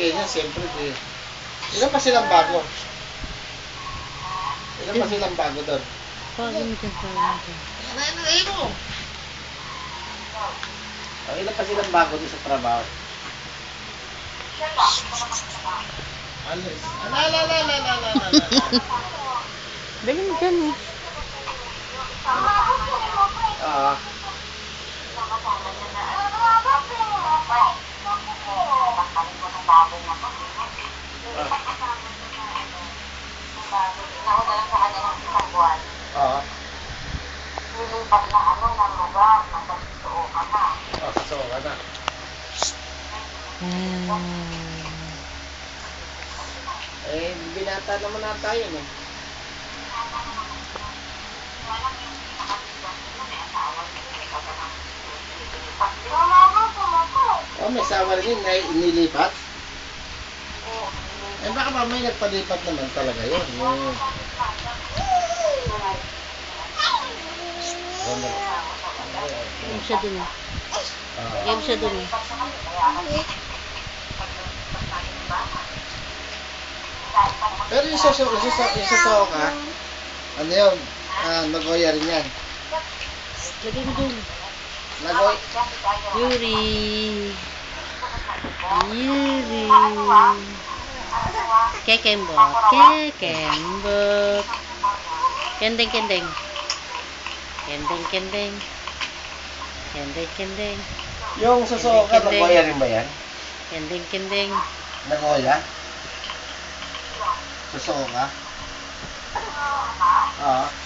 bibigay niya, siyempre di. Ilan pa silang bago? Ilan pa silang bago doon? Pagod mo dyan, pagod mo dyan. Ilan pa silang bago doon sa trabaho? Alis. Dali mo dyan eh. Ah. Nilipat na ng lugar, nagkasuo ka na. Kasuo ka na. Binata naman na tayo, no? Oh, may sawa rin yun na inilipat? Baka mamay nagpalipat naman talaga yun. Game siya dun eh. Game siya dun eh. Pero yung suso ka, ano yun? Nagoya rin yan. Lagay mo dun. Nagoy? Yuri. Yuri. Kekembok. Kekembok. Kendeng, kendeng. Kendeng, kendeng. Kendeng, kendeng. Yung suso ka, nagoya rin ba yan? Kendeng, kendeng. Nagoya? Suso ka? Oo.